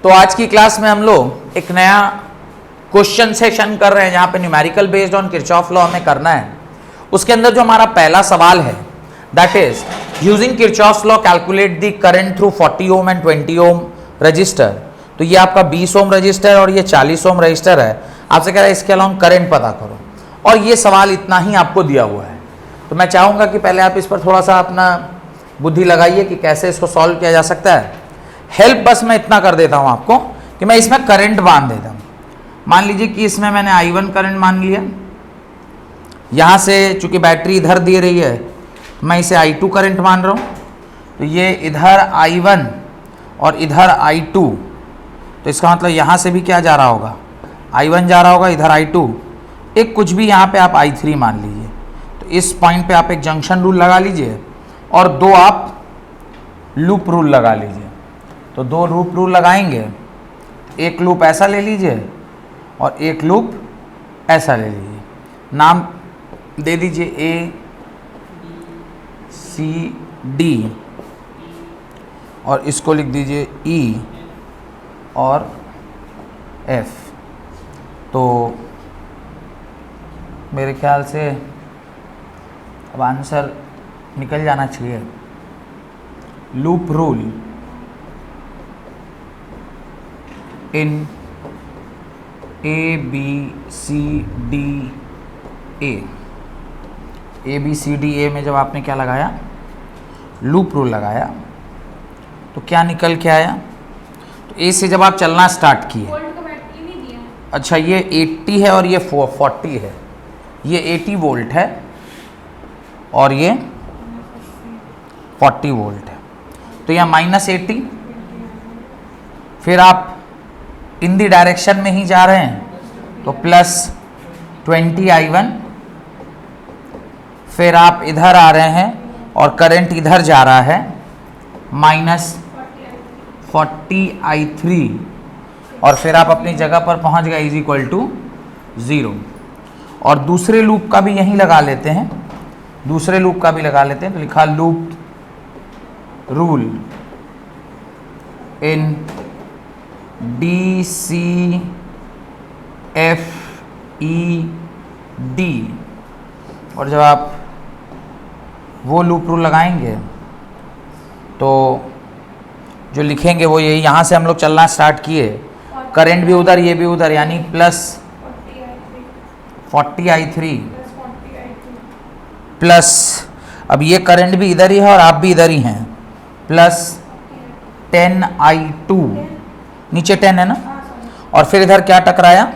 तो आज की क्लास में हम लोग एक नया क्वेश्चन सेशन कर रहे हैं जहां पे numerical based on Kirchhoff law हमें करना है। उसके अंदर जो हमारा पहला सवाल है that is using Kirchhoff law calculate the current through 40 ohm and 20 ohm resistor. तो ये आपका 20 ओम रजिस्टर और ये 40 ओम रजिस्टर है। आपसे कह रहा है इसके अलावा करंट पता करो और ये सवाल इतना ही आपको दिया हुआ है। तो मैं चाहूँगा कि पहले आप इस पर थोड़ा सा अपना बुद्धि लगाइए कि कैसे इसको सॉल्व किया जा सकता है। हेल्प बस मैं इतना कर देता हूँ आपको कि मैं इसमें करंट मान देता हूँ। मान लीजिए कि इसमें मैंने I1 करंट मान लिया, यहाँ से चूंकि बैटरी इधर दे रही है मैं इसे I2 करंट मान रहा हूँ। तो ये इधर I1 और इधर I2, तो इसका मतलब यहाँ से भी क्या जा रहा होगा, I1 जा रहा होगा, इधर I2, एक कुछ भी यहाँ पे आप I3 मान लीजिए। तो इस पॉइंट पे आप एक जंक्शन रूल लगा लीजिए और दो आप लूप रूल लगा लीजिए। तो दो लूप रूल लगाएंगे, एक लूप ऐसा ले लीजिए और एक लूप ऐसा ले लीजिए। नाम दे दीजिए A C D और इसको लिख दीजिए E और F। तो मेरे ख्याल से अब आंसर निकल जाना चाहिए। Loop rule in A B C D A में जब आपने क्या लगाया, लूप रूल लगाया, तो क्या निकल के आया। तो A से जब आप चलना स्टार्ट किए, अच्छा ये 80 है और ये 40 है, ये 80 वोल्ट है और ये 40 वोल्ट है। तो यह -80, फिर आप इन दी डायरेक्शन में ही जा रहे हैं तो +20 I1, फिर आप इधर आ रहे हैं और करंट इधर जा रहा है -40 I3 और फिर आप अपनी जगह पर पहुंच गए =0। और दूसरे लूप का भी यहीं लगा लेते हैं, दूसरे लूप का भी लगा लेते हैं। तो लिखा loop rule in D C F E D। और जब आप वो लूप रूल लगाएंगे तो जो लिखेंगे वो यही, यहाँ से हम लोग चलना स्टार्ट किए, करंट भी उधर ये भी उधर, यानी +40 I3 प्लस, अब ये करंट भी इधर ही है और आप भी इधर ही हैं, +10 I2, नीचे 10 है ना, और फिर इधर क्या टकराया,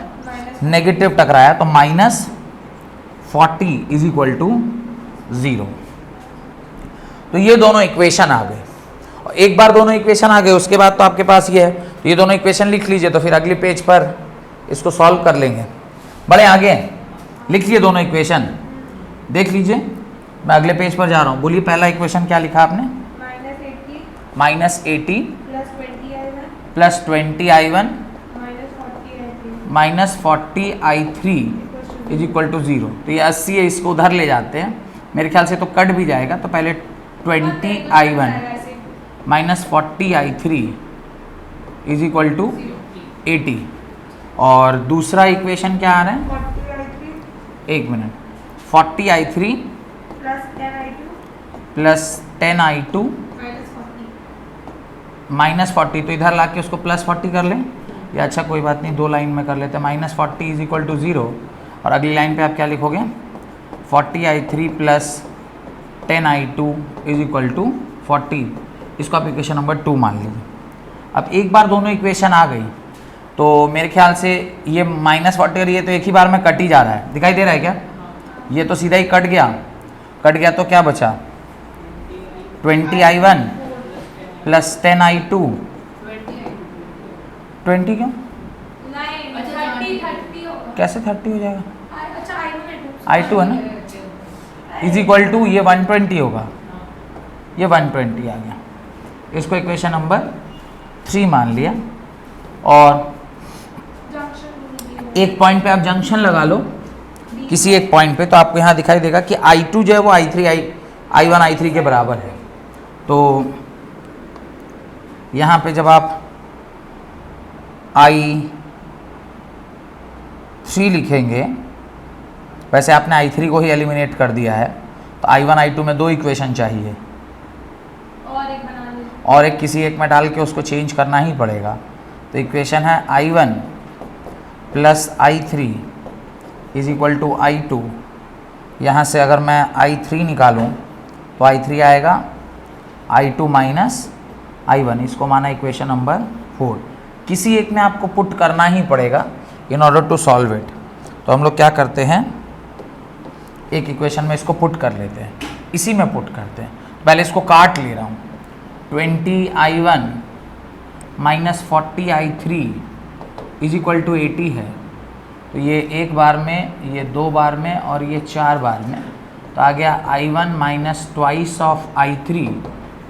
नेगेटिव टकराया, तो -40 = 0। तो ये दोनों इक्वेशन आ गए। और एक बार दोनों इक्वेशन आ गए उसके बाद तो आपके पास ये है, तो ये दोनों इक्वेशन लिख लीजिए। तो फिर अगले पेज पर इसको सॉल्व कर लेंगे। बड़े आगे लिख लिए दोनों इक्वेशन, देख लीजिए। मैं अगले पेज पर जा रहा हूँ। बोलिए पहला इक्वेशन क्या लिखा आपने, -80 +20 I1 -40 I3 = 0। तो ये 80 है, इसको उधर ले जाते हैं, मेरे ख्याल से तो कट भी जाएगा। तो पहले 20 I1 -40 I3 = 80। और दूसरा इक्वेशन क्या आ रहा है, 1 मिनट, 40 I3 +10 I2 -40, तो इधर लाके उसको +40 कर लें, या अच्छा कोई बात नहीं, दो लाइन में कर लेते हैं। -40 = 0 और अगली लाइन पे आप क्या लिखोगे, 40 I3 +10 I2 = 40। इसको आप इक्वेशन नंबर 2 मान लीजिए। अब एक बार दोनों इक्वेशन आ गई तो मेरे ख्याल से ये -40 और ये तो एक ही बार में कट ही जा रहा है, दिखाई दे रहा है क्या, ये तो सीधा ही कट गया तो क्या बचा, 20 I1 +10 I2, 20 क्यों, कैसे 30 हो जाएगा, I2 है ना, = ये 120 होगा, ये 120 आ गया। इसको इक्वेशन नंबर 3 मान लिया। और एक पॉइंट पे आप जंक्शन लगा लो किसी एक पॉइंट पे, तो आपको यहाँ दिखाई देगा कि I2 जो है वो I1 I3 के बराबर है। तो यहाँ पे जब आप I3 लिखेंगे, वैसे आपने I3 को ही एलिमिनेट कर दिया है, तो I1 I2 में दो इक्वेशन चाहिए और एक किसी एक में डाल के उसको चेंज करना ही पड़ेगा। तो इक्वेशन है I1 plus I3 is equal to I2। यहाँ से अगर मैं I3 निकालूँ तो I3 आएगा I2 माइनस I1, इसको माना इक्वेशन नंबर 4। किसी एक में आपको पुट करना ही पड़ेगा in order to solve it. तो हम लोग क्या करते हैं, एक इक्वेशन में इसको पुट कर लेते हैं, इसी में पुट करते हैं। पहले इसको काट ले रहा हूँ, 20I1 minus 40I3 is equal to 80 है। तो ये एक बार में, ये दो बार में और ये चार बार में, तो आ गया I1 minus twice of I3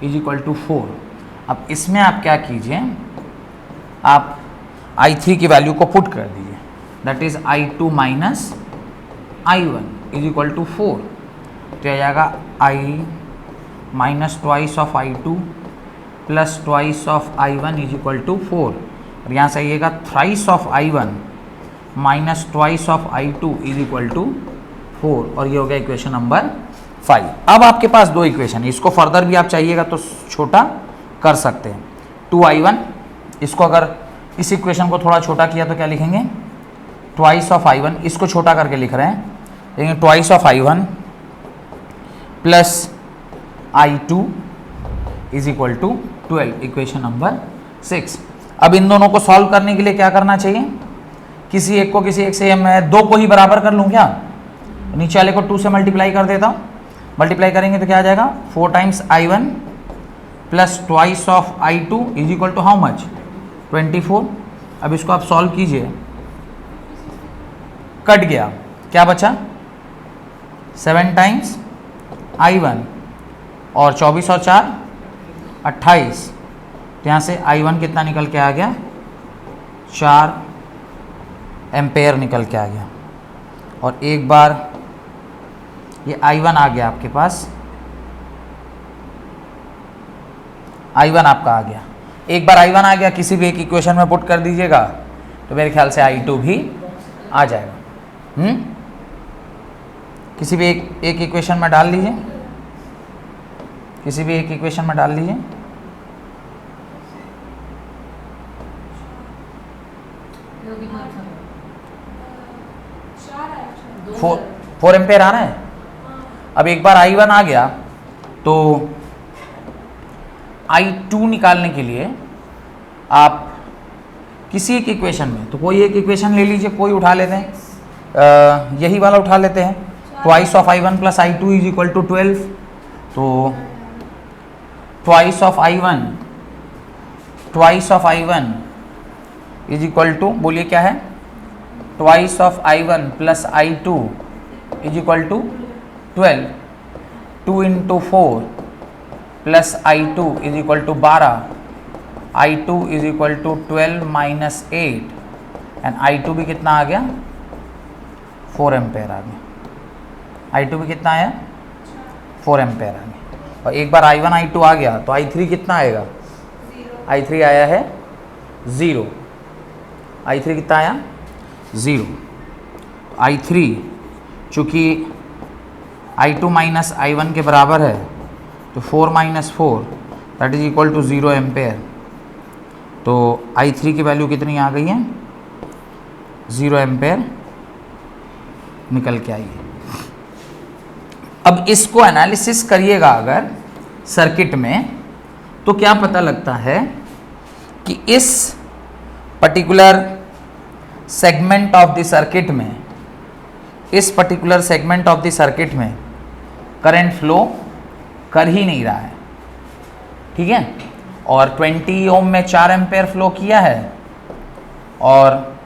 is equal to 4। अब इसमें आप क्या कीजिए, आप I3 की वैल्यू को पुट कर दीजिए, that is I2 minus I1 is equal to 4। तो आ जाएगा I minus twice of I2 plus twice of I1 is equal to 4। और यहाँ से आइएगा thrice of I1 minus twice of I2 is equal to 4, और ये हो गया इक्वेशन नंबर 5। अब आपके पास दो इक्वेशन है, इसको फर्दर भी आप चाहिएगा तो छोटा कर सकते हैं। 2I1, इसको अगर इस इक्वेशन को थोड़ा छोटा किया तो क्या लिखेंगे, ट्वाइस ऑफ I1, इसको छोटा करके लिख रहे हैं, लेकिन twice of I1 plus I2 is equal to 12, equation number 6। अब इन दोनों को सॉल्व करने के लिए क्या करना चाहिए, किसी एक को किसी एक से, मैं दो को ही बराबर कर लूँ क्या, नीचे वाले को 2 से मल्टीप्लाई कर देता हूँ। मल्टीप्लाई करेंगे तो क्या आ जाएगा, 4 times I1 plus twice of I2 is equal to how much, 24। अब इसको आप सॉल्व कीजिए, कट गया, क्या बचा, 7 टाइम्स I1 और 24 और 4 28। तो यहाँ से I1 कितना निकल के आ गया, 4 एम्पेयर निकल के आ गया। और एक बार ये I1 आ गया आपके पास, I1 आपका आ गया, एक बार I1 आ गया, किसी भी एक इक्वेशन में पुट कर दीजिएगा तो मेरे ख्याल से I2 भी आ जाएगा। किसी भी एक इक्वेशन में डाल लीजिए, किसी भी एक इक्वेशन में डाल लीजिए। फोर एम्पेयर आ रहा है। अब एक बार I1 आ गया तो I2 निकालने के लिए आप किसी एक इक्वेशन में, तो कोई एक इक्वेशन ले लीजिए, कोई उठा लेते हैं, यही वाला उठा लेते हैं, twice of I1 plus I2 is equal to 12। तो twice of I1 is equal to, बोलिए क्या है, twice of I1 plus I2 is equal to 12, 2 into 4 plus I2 is equal to 12, I2 is equal to 12 minus 8, and I2 भी कितना आ गया, 4 ampere आ गया। I2 भी कितना आया, 4 एम्पेयर आ गया। और एक बार I1 I2 आ गया तो I3 कितना आएगा, I3 आया है 0। I3 कितना आया, 0। I3 चूँकि I2 माइनस I1 के बराबर है, तो 4 minus 4 that is equal to 0 ampere. तो I3 की वैल्यू कितनी आ गई है, 0 एम्पेयर निकल के आई है। अब इसको एनालिसिस करिएगा अगर सर्किट में, तो क्या पता लगता है कि इस particular segment of the circuit में, इस particular segment of the circuit में करंट फ्लो कर ही नहीं रहा है, ठीक है। और 20 ओम में 4 एम्पेयर फ्लो किया है और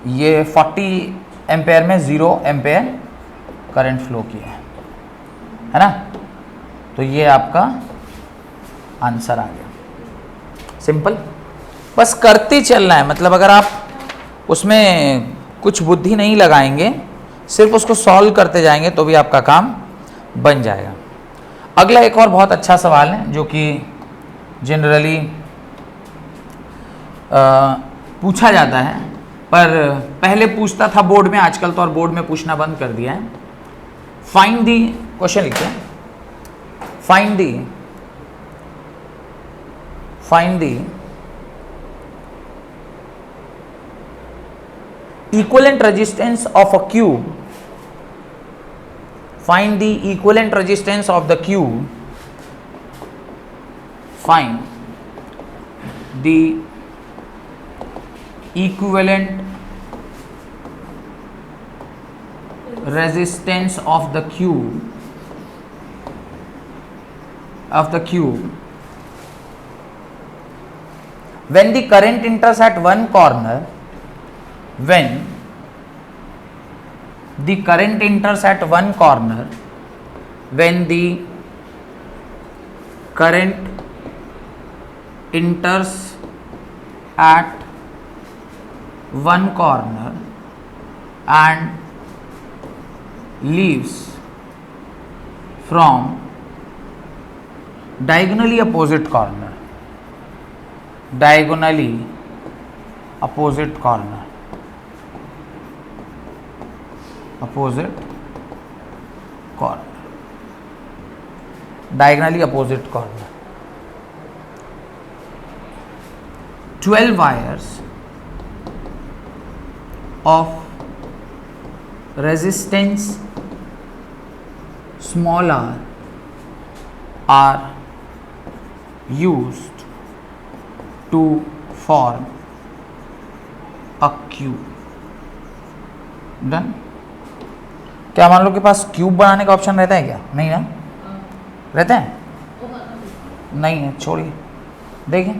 ये 40 एम्पेयर में 0 एम्पेयर करंट फ्लो किया है ना। तो ये आपका आंसर आ गया, सिंपल। बस करते चलना है, मतलब अगर आप उसमें कुछ बुद्धि नहीं लगाएंगे, सिर्फ उसको सॉल्व करते जाएंगे तो भी आपका काम बन जाएगा। अगला एक और बहुत अच्छा सवाल है जो कि जनरली पूछा जाता है, पर पहले पूछता था बोर्ड में, आजकल तो और बोर्ड में पूछना बंद कर दिया है। फाइंड दी, क्वेश्चन लिखते हैं, find the equivalent resistance of a cube, find the equivalent resistance of the cube, find the equivalent resistance of the cube when the current enters at one corner, when the current enters at one corner, when the current enters at one corner and leaves from diagonally opposite corner, diagonally opposite corner, opposite corner, diagonally opposite corner. 12 wires of resistance small r are used to form a cube. Done. क्या मान लो के पास cube बनाने का option रहता है क्या? नहीं ना, रहता है? नहीं है, छोड़िए, देखिए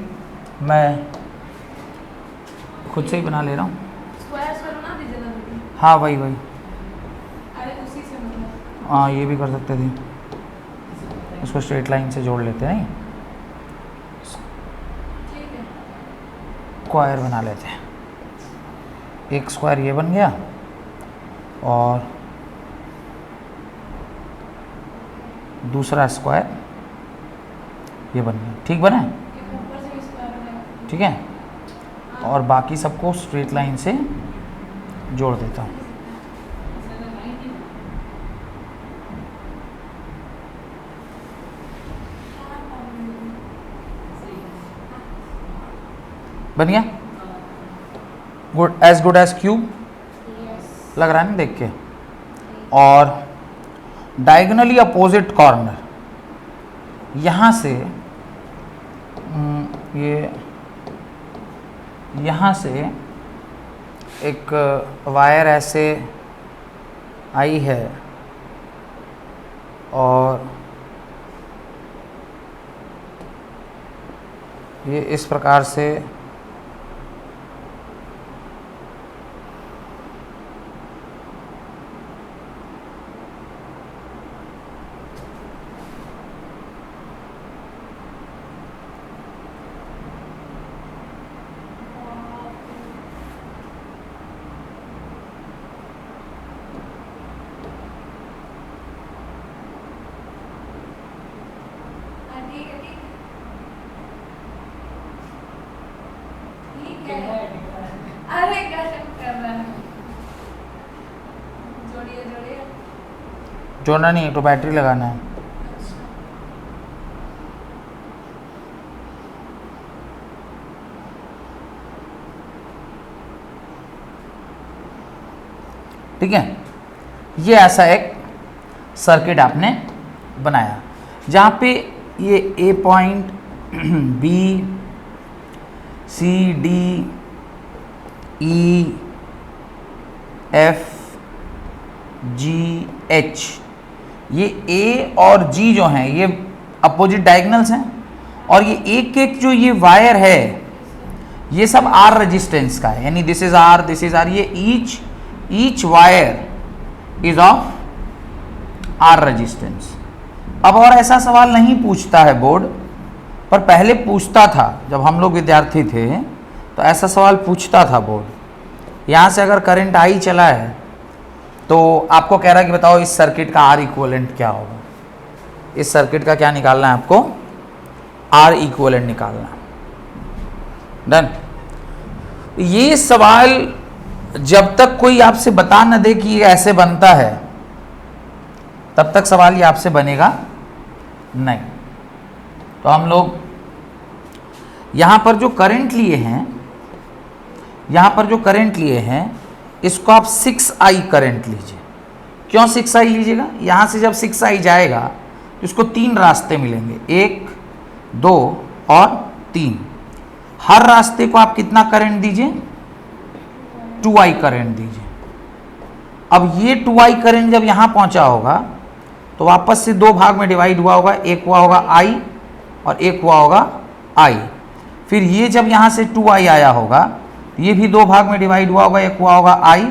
मैं खुद से ही बना ले रहा हूँ। हाँ वही हाँ, ये भी कर सकते थे, उसको स्ट्रेट लाइन से जोड़ लेते हैं, नहीं स्क्वायर बना लेते हैं। एक स्क्वायर ये बन गया और दूसरा स्क्वायर ये बन गया, ठीक बना है? ठीक है, और बाकी सबको स्ट्रेट लाइन से जोड़ देता हूँ। बन गया? Good, as good as cube लग रहा है ना देख के। और डायगोनली अपोजिट कॉर्नर, यहाँ से ये यहाँ से एक वायर ऐसे आई है और ये इस प्रकार से जोड़ना नहीं है तो बैटरी लगाना है। ठीक है, ये ऐसा एक सर्किट आपने बनाया जहाँ पे ये ए point, B, C, D, E, F, G, H, ये ए और जी जो हैं ये अपोजिट डायगोनल्स हैं, और ये एक एक जो ये वायर है ये सब आर रेजिस्टेंस का है, यानी this is R, this is R, ये each wire is of R resistance. अब और ऐसा सवाल नहीं पूछता है बोर्ड, पर पहले पूछता था जब हम लोग विद्यार्थी थे, तो ऐसा सवाल पूछता था बोर्ड। यहाँ से अगर करंट आई चला है तो आपको कह रहा है कि बताओ इस सर्किट का आर इक्विवेलेंट क्या होगा। इस सर्किट का क्या निकालना है आपको? आर इक्विवेलेंट निकालना। डन। ये सवाल जब तक कोई आपसे बता न दे कि ये ऐसे बनता है, तब तक सवाल ये आपसे बनेगा नहीं। तो हम लोग यहां पर जो करंट लिए हैं, यहां पर जो करंट लिए हैं, इसको आप 6I करंट लीजिए। क्यों 6I लीजिएगा? यहां से जब 6I जाएगा तो इसको 3 रास्ते मिलेंगे, 1, 2 और 3। हर रास्ते को आप कितना करंट दीजिए? 2I करंट दीजिए। अब ये 2I करंट जब यहां पहुंचा होगा तो वापस से 2 भाग में डिवाइड हुआ होगा, एक हुआ होगा I और एक हुआ होगा I। फिर ये जब यहां से 2I आया होगा, ये भी 2 भाग में डिवाइड हुआ होगा, एक हुआ होगा I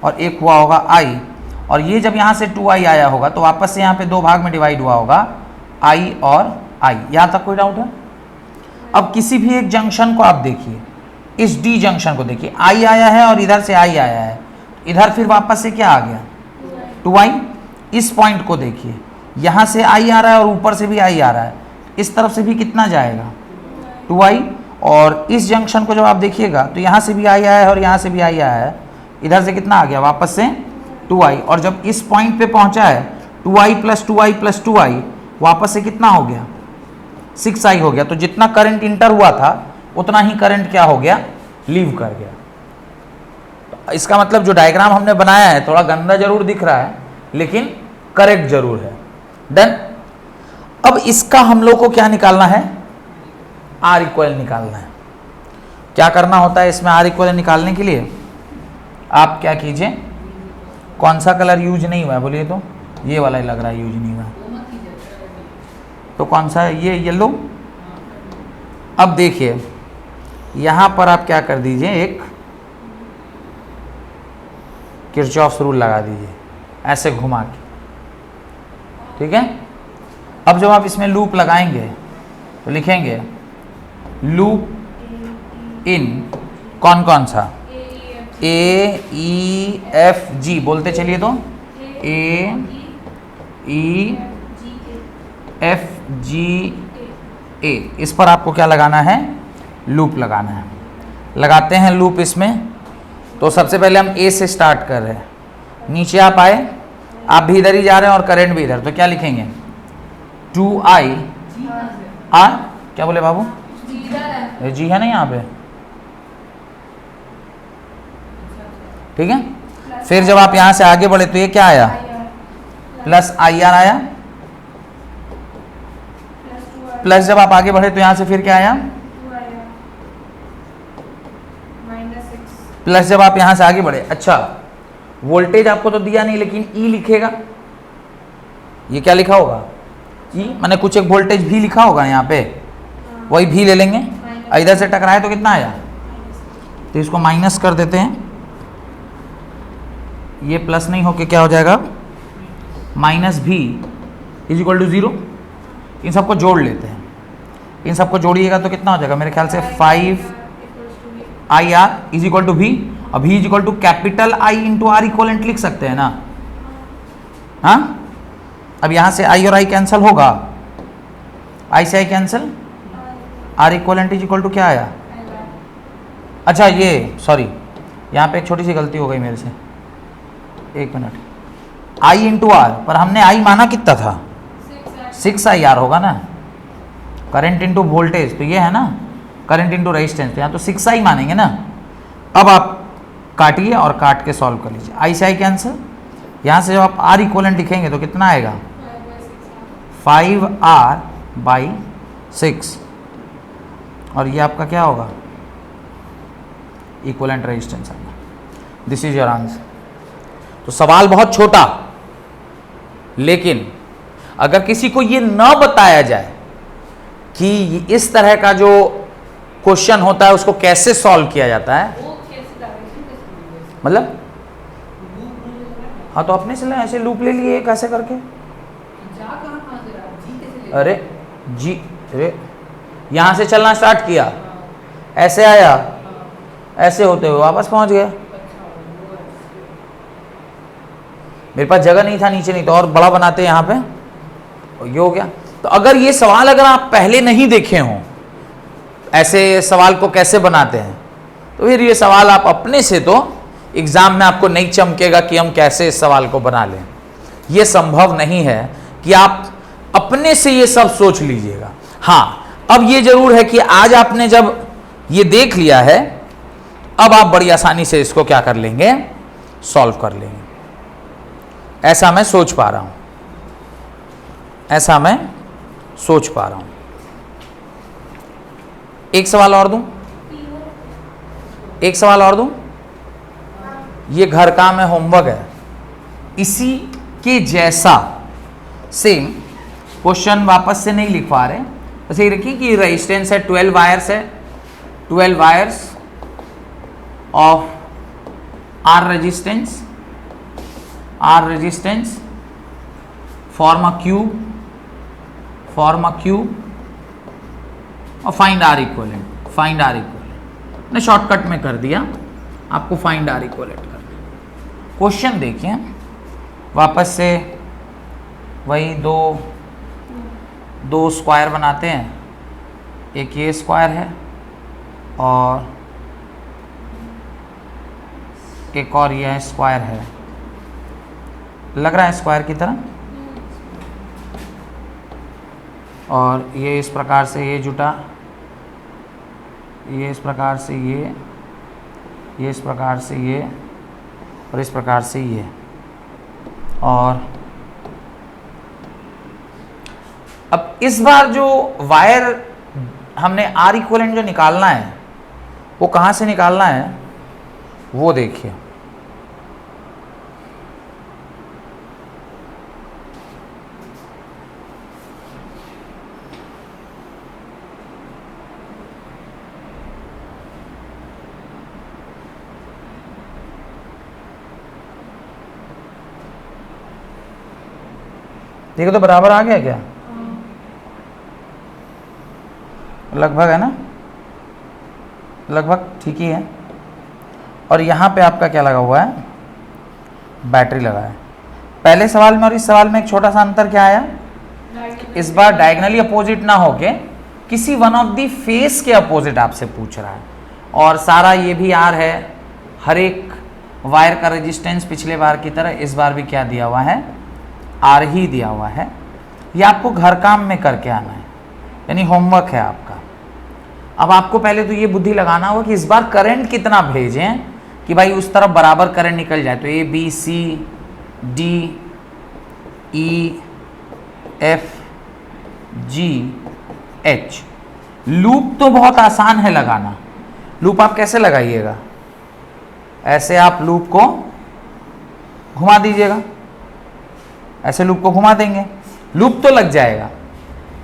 और एक हुआ होगा I। और ये जब यहां से 2I आया होगा तो वापस से यहां पे 2 भाग में डिवाइड हुआ होगा I और I। यहां तक कोई डाउट है? अब किसी भी एक जंक्शन को आप देखिए, इस D जंक्शन को देखिए, I आया है और इधर से I आया है, इधर फिर वापस से क्या आ गया? 2I। इस पॉइंट को देखिए, यहां से I आ रहा है और ऊपर से भी I आ रहा है, इस तरफ से भी कितना जाएगा? 2I। और इस जंक्शन को जब आप देखिएगा तो यहाँ से भी I आया है और यहाँ से भी I आया है, इधर से कितना आ गया? वापस से 2I। और जब इस पॉइंट पे पहुँचा है 2I plus 2I plus 2I, वापस से कितना हो गया? 6I हो गया। तो जितना करंट इंटर हुआ था उतना ही करंट क्या हो गया? लीव कर गया। तो इसका मतलब जो डायग्राम हमने बनाया है थोड़ा गंदा जरूर दिख रहा है, लेकिन करेक्ट जरूर है। देन अब इसका हम लोग को क्या निकालना है? R इक्वल निकालना है। क्या करना होता है इसमें? R इक्वल निकालने के लिए आप क्या कीजिए, कौन सा कलर यूज नहीं हुआ है बोलिए? तो ये वाला ही लग रहा है यूज नहीं हुआ, तो कौन सा है? ये येलो। अब देखिए यहां पर आप क्या कर दीजिए, एक किरचॉफ्स रूल लगा दीजिए ऐसे घुमा के, ठीक है। अब जब आप इसमें लूप लगाएंगे तो लिखेंगे लूप इन कौन कौन सा? A-E-F-G बोलते चलिए, तो A-E-F-G-A। इस पर आपको क्या लगाना है? लूप लगाना है। लगाते हैं लूप इसमें। तो सबसे पहले हम A से स्टार्ट कर रहे हैं, नीचे आप आए, आप भी इधर ही जा रहे हैं और करंट भी इधर, तो क्या लिखेंगे? 2I R, क्या बोले बाबू? जी है ना यहाँ पे, ठीक है। फिर जब आप यहां से आगे बढ़े तो ये क्या आया? प्लस IR आया। प्लस जब आप आगे बढ़े तो यहां से फिर क्या आया? प्लस जब आप यहां से आगे बढ़े, अच्छा वोल्टेज आपको तो दिया नहीं लेकिन E लिखेगा। ये क्या लिखा होगा? E मैंने कुछ एक वोल्टेज भी लिखा होगा यहाँ पे, वही भी ले लेंगे। इधर से टकराए तो कितना आया? तो इसको माइनस कर देते हैं, ये प्लस नहीं होके क्या हो जाएगा? माइनस भी इज इक्वल टू 0। इन सबको जोड़ लेते हैं, इन सबको जोड़िएगा तो कितना हो जाएगा? मेरे ख्याल से 5IR is equal to V। अब V is equal to capital I into R equivalent लिख सकते हैं ना? हाँ, अब यहां से I और I कैंसिल होगा, I से I cancel, R equivalent is equal to क्या आया? अच्छा ये सॉरी, यहाँ पे एक छोटी सी गलती हो गई मेरे से, एक मिनट। I इंटू R, पर हमने I माना कितना था? 6IR होगा ना। करंट इंटू वोल्टेज तो ये है ना, करंट इंटू रेजिस्टेंस, तो यहाँ तो 6I मानेंगे ना। अब आप काटिए और काट के सॉल्व कर लीजिए। I से I कैंसिल, यहाँ से जब आप R इक्वलेंट लिखेंगे तो कितना आएगा? 5R/6, और ये आपका क्या होगा? इक्वलेंट रेजिस्टेंस आएगा। This is your answer. तो सवाल बहुत छोटा, लेकिन अगर किसी को ये न बताया जाए कि इस तरह का जो क्वेश्चन होता है उसको कैसे सॉल्व किया जाता है, मतलब हाँ तो अपने से ऐसे लूप ले लिए कैसे करके, अरे जी, अरे यहां से चलना स्टार्ट किया, ऐसे आया, ऐसे होते हुए वापस पहुंच गया। मेरे पास जगह नहीं था, नीचे नहीं तो और बड़ा बनाते यहाँ पे, और ये हो गया। तो अगर ये सवाल अगर आप पहले नहीं देखे हों, ऐसे सवाल को कैसे बनाते हैं, तो फिर ये सवाल आप अपने से तो एग्जाम में आपको नहीं चमकेगा कि हम कैसे इस सवाल को बना लें। ये संभव नहीं है कि आप अपने से ये सब सोच लीजिएगा। हाँ, अब ये जरूर है कि आज आपने जब ये देख लिया है, अब आप बड़ी आसानी से इसको क्या कर लेंगे, सॉल्व कर लेंगे। ऐसा मैं सोच पा रहा हूं, ऐसा मैं सोच पा रहा हूं। एक सवाल और दूं, एक सवाल और दूं। ये घर काम है, होमवर्क है, इसी के जैसा सेम क्वेश्चन वापस से नहीं लिखवा रहे, बस ये रखिए कि रेजिस्टेंस है 12 वायर्स है, 12 wires of R resistance form a cube और फाइंड आर इक्विवेलेंट। मैंने शॉर्टकट में कर दिया, आपको फाइंड आर इक्विवेलेंट करना। क्वेश्चन देखिए वापस से, वही दो स्क्वायर बनाते हैं, एक ये स्क्वायर है और एक और यह स्क्वायर है, लग रहा है स्क्वायर की तरह, और ये इस प्रकार से ये जुटा, ये इस प्रकार से ये इस प्रकार से ये और इस प्रकार से ये। और अब इस बार जो वायर हमने आर इक्विवेलेंट जो निकालना है वो कहाँ से निकालना है वो देखिए। देखो तो बराबर आ गया क्या, लगभग है ना, लगभग ठीक ही है। और यहाँ पे आपका क्या लगा हुआ है, बैटरी लगा है। पहले सवाल में और इस सवाल में एक छोटा सा अंतर क्या आया, इस बार डायगोनली अपोजिट ना होके किसी वन ऑफ दी फेस के अपोजिट आपसे पूछ रहा है। और सारा ये भी आर है, हर एक वायर का रेजिस्टेंस पिछले बार की तरह इस बार भी क्या दिया हुआ है, आर ही दिया हुआ है। ये आपको घर काम में करके आना है, यानी होमवर्क है आपका। अब आपको पहले तो ये बुद्धि लगाना होगा कि इस बार करंट कितना भेजें कि भाई उस तरफ बराबर करंट निकल जाए। तो A B C D E F G H. Loop तो बहुत आसान है लगाना। लूप आप कैसे लगाइएगा, ऐसे आप लूप को घुमा दीजिएगा, ऐसे लूप को घुमा देंगे, लूप तो लग जाएगा।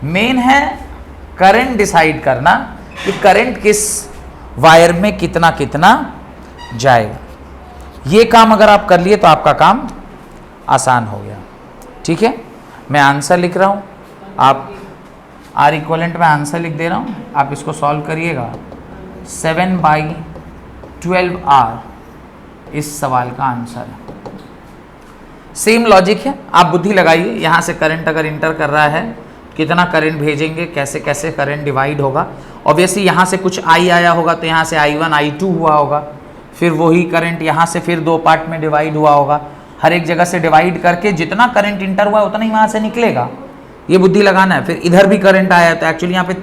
मेन है करंट डिसाइड करना कि करंट किस वायर में कितना कितना जाएगा। ये काम अगर आप कर लिए तो आपका काम आसान हो गया। ठीक है, मैं आंसर लिख रहा हूँ, आप आर इक्विवेलेंट में आंसर लिख दे रहा हूँ, आप इसको सॉल्व करिएगा। 7/12R इस सवाल का आंसर है। सेम लॉजिक है, आप बुद्धि लगाइए। यहाँ से करंट अगर इंटर कर रहा है, कितना करंट भेजेंगे, कैसे कैसे करंट डिवाइड होगा। ऑब्वियसली यहाँ से कुछ I आया होगा तो यहाँ से I1 I2 हुआ होगा, फिर वही करंट यहाँ से फिर दो पार्ट में डिवाइड हुआ होगा। हर एक जगह से डिवाइड करके जितना करंट इंटर हुआ है उतना ही वहाँ से निकलेगा। ये बुद्धि लगाना है। फिर इधर भी करंट आया तो एक्चुअली यहाँ पे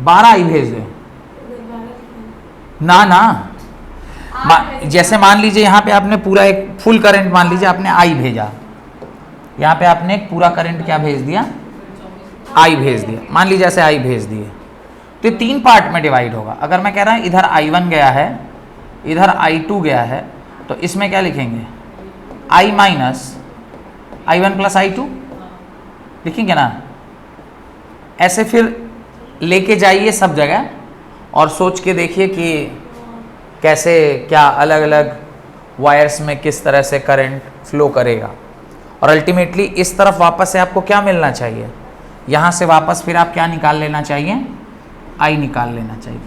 12 I भेज दे ना। जैसे मान लीजिए यहाँ पे आपने पूरा एक फुल करंट मान लीजिए आपने I भेजा, यहाँ पे आपने एक पूरा करंट क्या भेज दिया, I भेज दिया। मान लीजिए ऐसे I भेज दिए तो ये 3 पार्ट में डिवाइड होगा। अगर मैं कह रहा हूँ इधर I1 गया है, इधर I2 गया है, तो इसमें क्या लिखेंगे, I minus I1 plus I2 लिखेंगे ना। ऐसे फिर लेके जाइए सब जगह और सोच के देखिए कि कैसे क्या अलग अलग वायर्स में किस तरह से करंट फ्लो करेगा। और अल्टीमेटली इस तरफ वापस से आपको क्या मिलना चाहिए, यहाँ से वापस फिर आप क्या निकाल लेना चाहिए, I निकाल लेना चाहिए।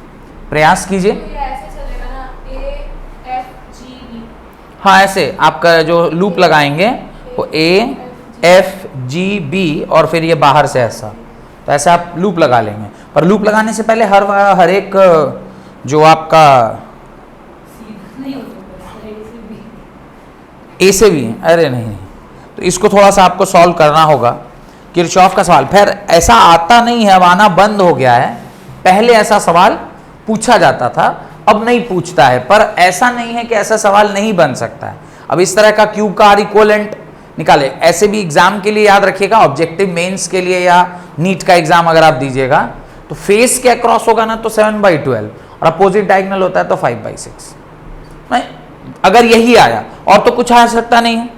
प्रयास कीजिए। हाँ, ऐसे आपका जो लूप लगाएंगे वो A F G B और फिर ये बाहर से ऐसा, तो ऐसे आप लूप लगा लेंगे। पर लूप लगाने से पहले हर एक जो आपका ए से भी है, अरे नहीं, तो इसको थोड़ा सा आपको सॉल्व करना होगा। किरचॉफ का सवाल फिर ऐसा आता नहीं है, अब आना बंद हो गया है। पहले ऐसा सवाल पूछा जाता था, अब नहीं पूछता है, पर ऐसा नहीं है कि ऐसा सवाल नहीं बन सकता है। अब इस तरह का क्यूब का आर इक्वलेंट निकाले, ऐसे भी एग्जाम के लिए याद रखिएगा, ऑब्जेक्टिव मेंस के लिए या नीट का एग्जाम अगर आप दीजिएगा तो फेस के अक्रॉस होगा ना तो 7/12 और अपोजिट डायगोनल होता है तो 5/6। अगर यही आया और तो कुछ आ सकता नहीं है,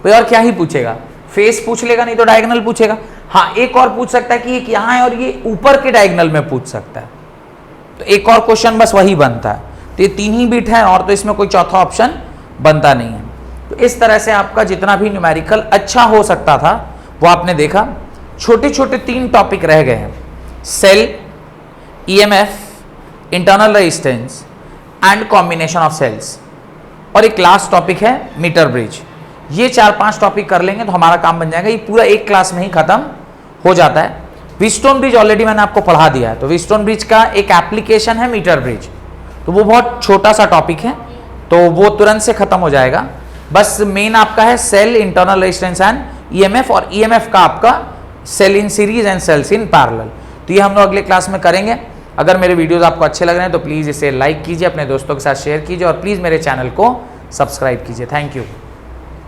कोई और क्या ही पूछेगा, फेस पूछ लेगा नहीं तो डायगोनल पूछेगा। हाँ, एक और पूछ सकता है कि एक यहां है और ये ऊपर के डायगोनल में पूछ सकता है, तो एक और क्वेश्चन बस वही बनता है। तो ये 3 ही बिट है और तो इसमें कोई चौथा ऑप्शन बनता नहीं है। तो इस तरह से आपका जितना भी न्यूमेरिकल अच्छा हो सकता था वो आपने देखा। छोटे छोटे 3 टॉपिक रह गए हैं, cell, EMF, internal resistance and combination of cells, और एक लास्ट टॉपिक है मीटर ब्रिज। ये 4-5 टॉपिक कर लेंगे तो हमारा काम बन जाएगा। ये पूरा एक क्लास में ही खत्म हो जाता है। व्हीटस्टोन ब्रिज ऑलरेडी मैंने आपको पढ़ा दिया है, तो व्हीटस्टोन ब्रिज का एक एप्लीकेशन है मीटर ब्रिज, तो वो बहुत छोटा सा टॉपिक है, तो वो तुरंत से खत्म हो जाएगा। बस मेन आपका है cell, internal resistance and EMF, और ईएमएफ का आपका cell in series and cells in parallel. तो ये हम लोग अगले क्लास में करेंगे। अगर मेरे वीडियोस आपको अच्छे लग रहे हैं तो प्लीज़ इसे लाइक कीजिए, अपने दोस्तों के साथ शेयर कीजिए और प्लीज़ मेरे चैनल को सब्सक्राइब कीजिए। Thank you.